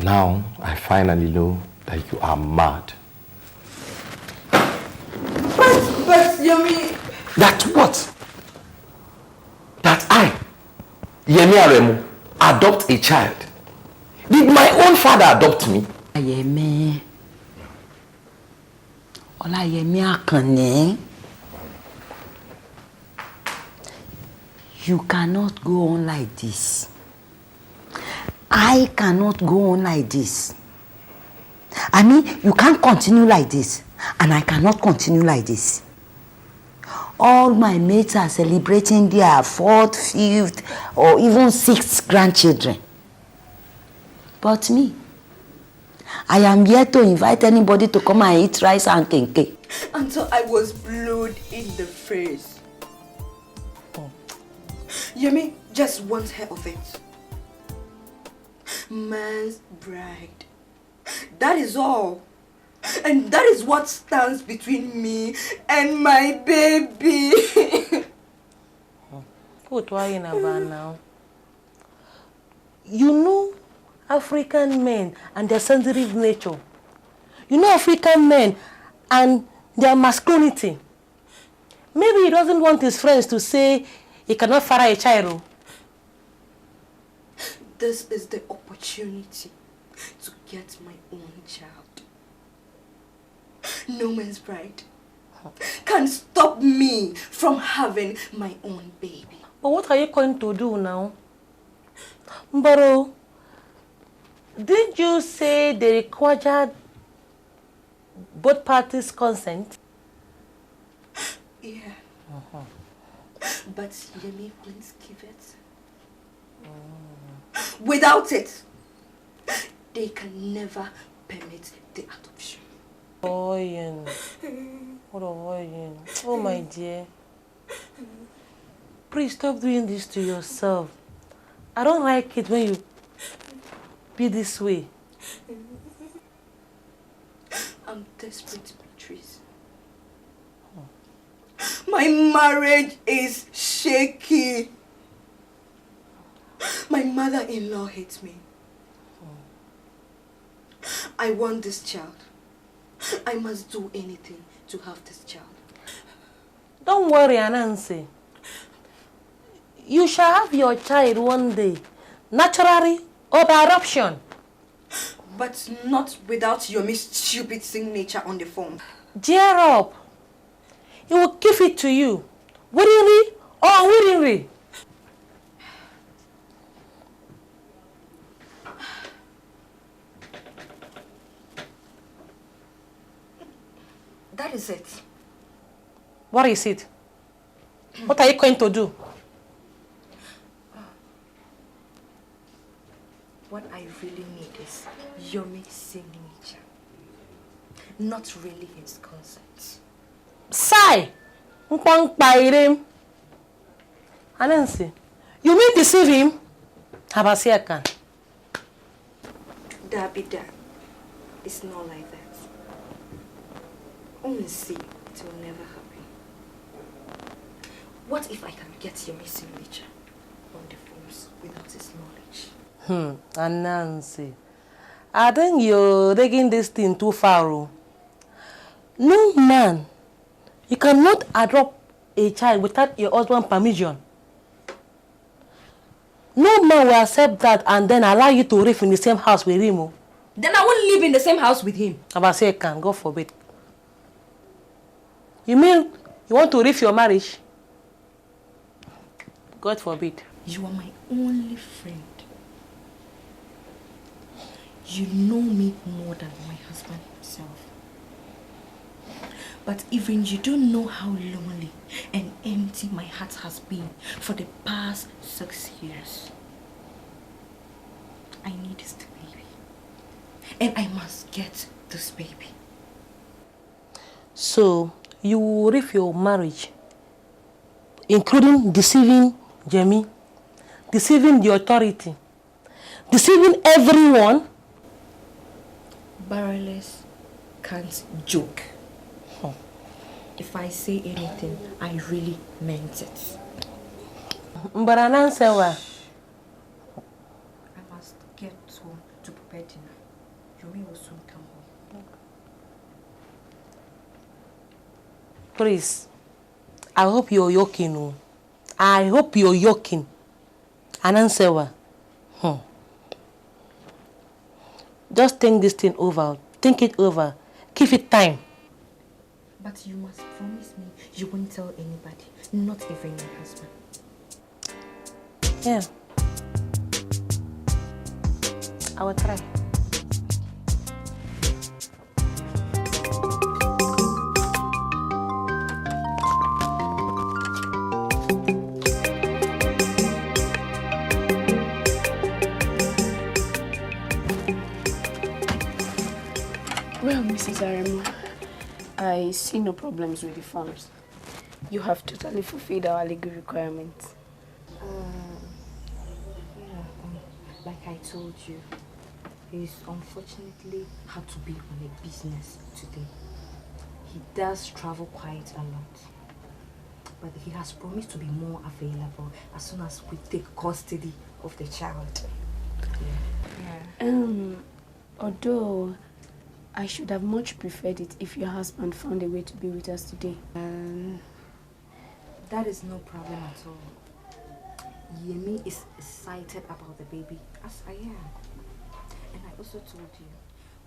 Now, I finally know that you are mad. But Yemi... That what? That I, Yemi Aremu, adopt a child? Did my own father adopt me? Yemi... Ola Yemi Akane. You cannot go on like this. I cannot go on like this. I mean, you can't continue like this, and I cannot continue like this. All my mates are celebrating their 4th, 5th, or even 6th grandchildren. But me, I am yet to invite anybody to come and eat rice and kenke. Until I was blue in the face. Yemi just wants her of it. Man's bride. That is all. And that is what stands between me and my baby. What are you about now? You know African men and their sensitive nature. You know African men and their masculinity. Maybe he doesn't want his friends to say he cannot father a child. This is the opportunity to get my own child. No man's bride can stop me from having my own baby. But what are you going to do now? Mbaro, didn't you say they required both parties' consent? Yeah. But Yemi, please give it. Without it, they can never permit the adoption. Oh, Ian. Oh, my dear. Please stop doing this to yourself. I don't like it when you be this way. I'm desperate, Beatrice. My marriage is shaky. My mother-in-law hates me. I want this child. I must do anything to have this child. Don't worry, Anansi. You shall have your child one day, naturally or by adoption. But not without your stupid signature on the form. Cheer up. He will give it to you, willingly or unwillingly. That is it. What is it? What are you going to do? What I really need is Yomi's signature. Not really his consent. Sai! Anansi, you mean deceive him? Habasiakan. Dabida. It's not like that. Only see, it will never happen. What if I can get Yomi's signature on the forms without his knowledge? Anansi, I think you're taking this thing too far. No man, you cannot adopt a child without your husband's permission. No man will accept that and then allow you to live in the same house with him. Then I won't live in the same house with him. Abasiakan, God forbid. You mean you want to leave your marriage? God forbid. You are my only friend. You know me more than my husband himself. But even you don't know how lonely and empty my heart has been for the past 6 years. I need this baby. And I must get this baby. So, you will leave your marriage, including deceiving Jamie, deceiving the authority, deceiving everyone. Barreless can't joke. If I say anything, I really meant it. But I must get home to prepare dinner. Mommy will soon come home. Please, I hope you're yoking. Oh. I hope you're yoking. And answer what? Just think this thing over. Think it over. Give it time. But you must promise me you won't tell anybody, not even my husband. Yeah. I will try. Well, Mrs. Aremo, I see no problems with the forms. You have totally fulfilled our legal requirements. Like I told you, he's unfortunately had to be on a business today. He does travel quite a lot. But he has promised to be more available as soon as we take custody of the child. Although I should have much preferred it if your husband found a way to be with us today. That is no problem at all. Yemi is excited about the baby, as I am. And I also told you,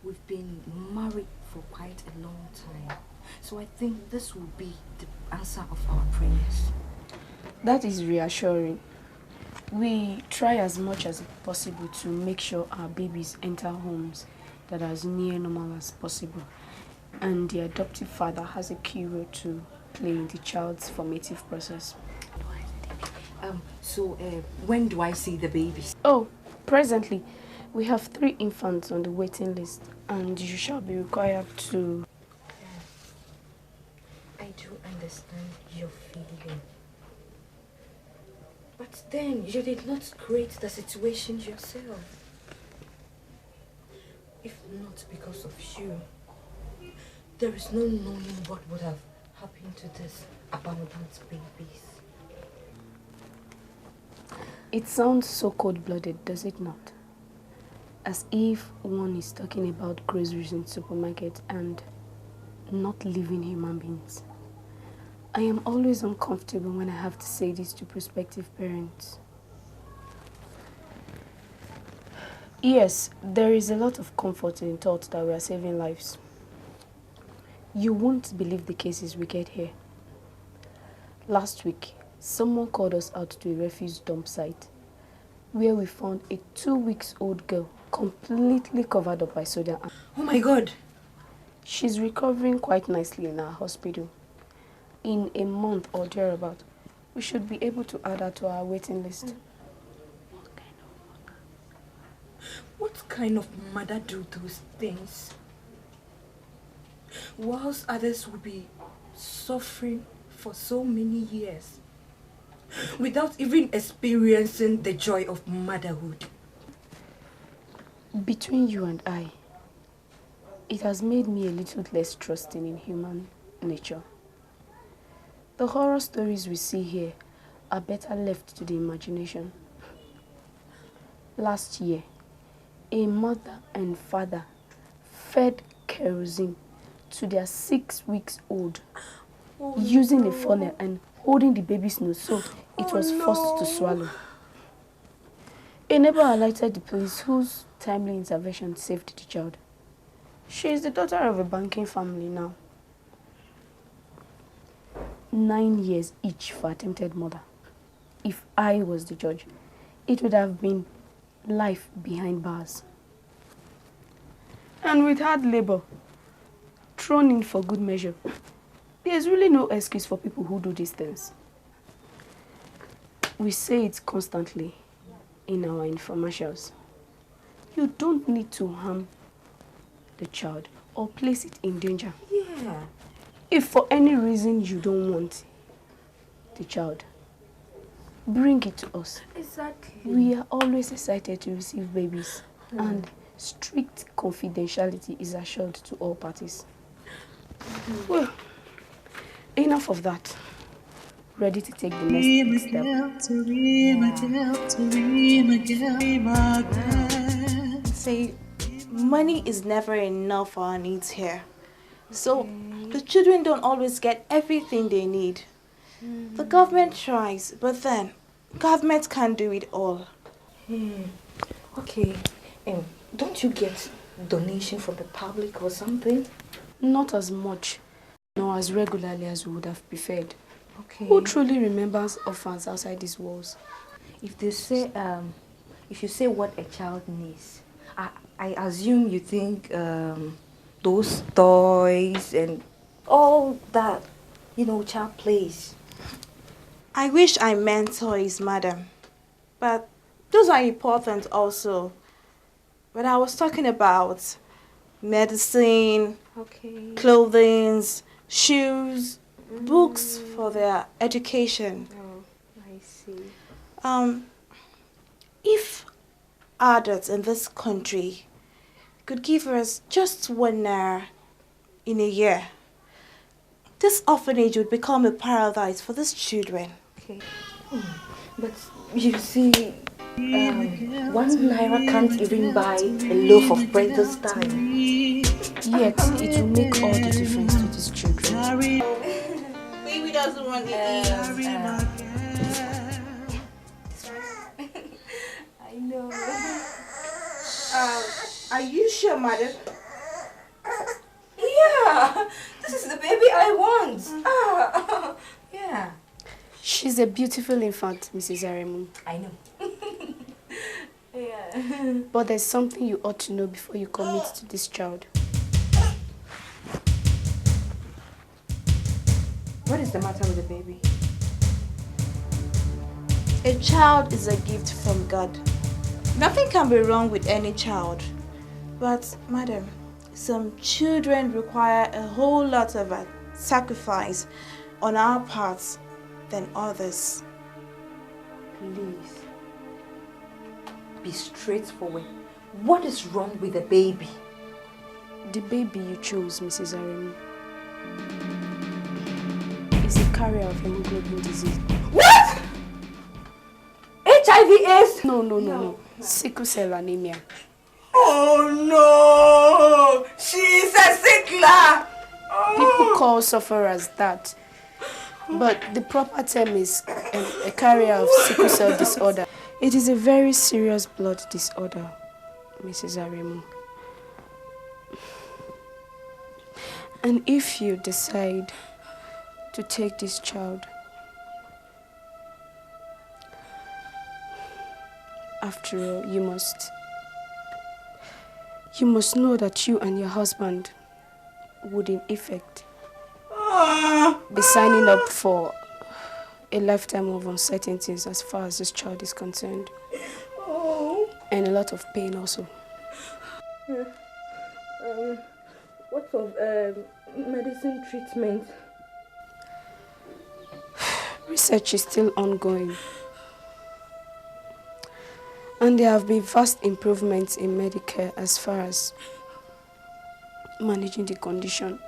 we've been married for quite a long time. So I think this will be the answer of our prayers. That is reassuring. We try as much as possible to make sure our babies enter homes that are as near normal as possible. And the adoptive father has a key role to play in the child's formative process. When do I see the babies? Oh, presently, we have 3 infants on the waiting list, and you shall be required to... I do understand your feeling. But then, you did not create the situation yourself. If not because of you, there is no knowing what would have happened to this abandoned babies. It sounds so cold-blooded, does it not? As if one is talking about groceries in supermarket and not living human beings. I am always uncomfortable when I have to say this to prospective parents. Yes, there is a lot of comfort in the thought that we are saving lives. You won't believe the cases we get here. Last week, someone called us out to a refuse dump site where we found a 2-week-old girl completely covered up by soda. Oh my God! She's recovering quite nicely in our hospital. In a month or thereabout, we should be able to add her to our waiting list. What kind of mother do those things? Whilst others will be suffering for so many years without even experiencing the joy of motherhood. Between you and I, it has made me a little less trusting in human nature. The horror stories we see here are better left to the imagination. Last year, a mother and father fed kerosene to their 6-week-old using a funnel and holding the baby's nose so it was forced to swallow. A neighbor alerted the police whose timely intervention saved the child. She is the daughter of a banking family now. 9 years each for attempted murder. If I was the judge, it would have been life behind bars. And with hard labor thrown in for good measure, there's really no excuse for people who do these things. We say it constantly in our infomercials. You don't need to harm the child or place it in danger. Yeah. If for any reason you don't want the child, bring it to us. Exactly. We are always excited to receive babies, and strict confidentiality is assured to all parties. Well, enough of that. Ready to take the next step. Say, money is never enough for our needs here. So the children don't always get everything they need. The government tries, but then government can't do it all. Okay, don't you get donation from the public or something? Not as much, nor as regularly as we would have preferred. Okay. Who truly remembers orphans outside these walls? If they say, if you say what a child needs, I assume you think those toys and all that, child plays. I wish I meant toys, madam. But those are important also. But I was talking about medicine, clothing, shoes, books for their education. Oh, I see. If adults in this country could give us just #1 in a year, this orphanage would become a paradise for these children. Okay. But you see, 1 naira can't even buy a loaf of bread this time. Yet, it will make all the difference to these children. Baby doesn't want to eat. I know. Are you sure, madam? Yeah, this is the baby I want. Yeah. She's a beautiful infant, Mrs. Aremu. I know. Yeah. But there's something you ought to know before you commit to this child. What is the matter with the baby? A child is a gift from God. Nothing can be wrong with any child. But, madam, some children require a whole lot of sacrifice on our parts than others. Please, be straightforward. What is wrong with the baby? The baby you chose, Mrs. Aremu, is a carrier of hemoglobin disease. What? HIV/AIDS? No. Sickle cell anemia. Oh no! She's a sickler! People call sufferers that. But the proper term is a carrier of sickle cell disorder. It is a very serious blood disorder, Mrs. Aremu. And if you decide to take this child, after all, you must know that you and your husband would in effect be signing up for a lifetime of uncertainties as far as this child is concerned. And a lot of pain also. What sort of medicine treatment? Research is still ongoing. And there have been vast improvements in Medicare as far as managing the condition.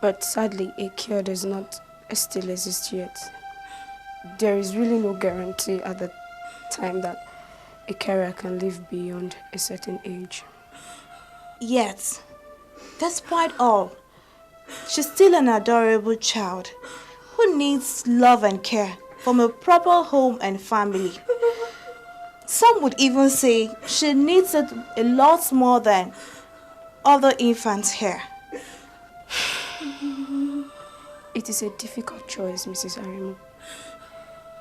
But sadly, a cure does not still exist yet. There is really no guarantee at the time that a carrier can live beyond a certain age. Yet, despite all, she's still an adorable child who needs love and care from a proper home and family. Some would even say she needs it a lot more than other infants here. It is a difficult choice, Mrs. Aremu.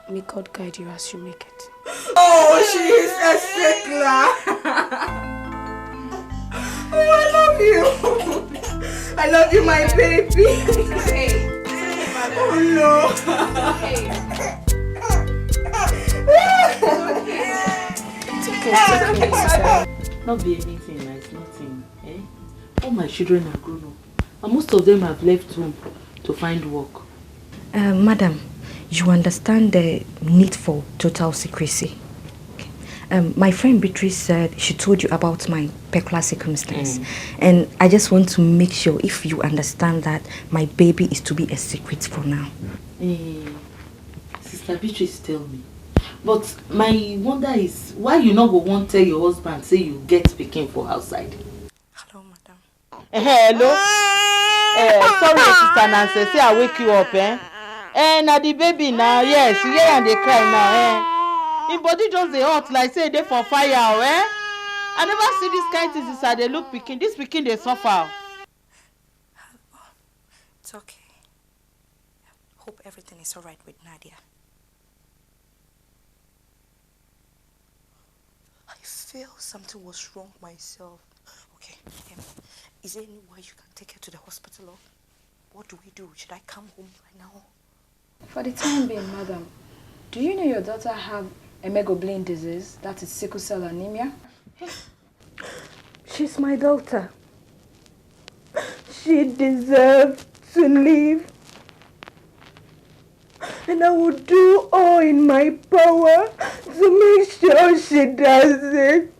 May God guide you as you make it. Oh, she's a sickler! Oh, I love you! I love you, my baby! Oh no! It's okay, Mrs. Aremu. Not be anything, like nothing. Eh? All my children are grown up. And most of them have left home to find work. Madam, you understand the need for total secrecy. Okay. My friend Beatrice said she told you about my peculiar circumstance. And I just want to make sure if you understand that my baby is to be a secret for now. Sister Beatrice tell me But my wonder is why you not go want tell your husband say you get pikin for outside. Hello, madam. Hello. Sorry, Sister Nancy. Say I wake you up, now the baby now, yes, you hear and they cry now, Him body just dey hot like say they for fire, I never see this kind things inside. They look pikin. This pikin they suffer. It's okay. Hope everything is alright with Nadia. I feel something was wrong myself. Okay, is there any way you can take her to the hospital? Or what do we do? Should I come home right now? For the time being, madam, do you know your daughter have hemoglobin disease, that is sickle cell anemia? She's my daughter. She deserves to live. And I will do all in my power to make sure she does it.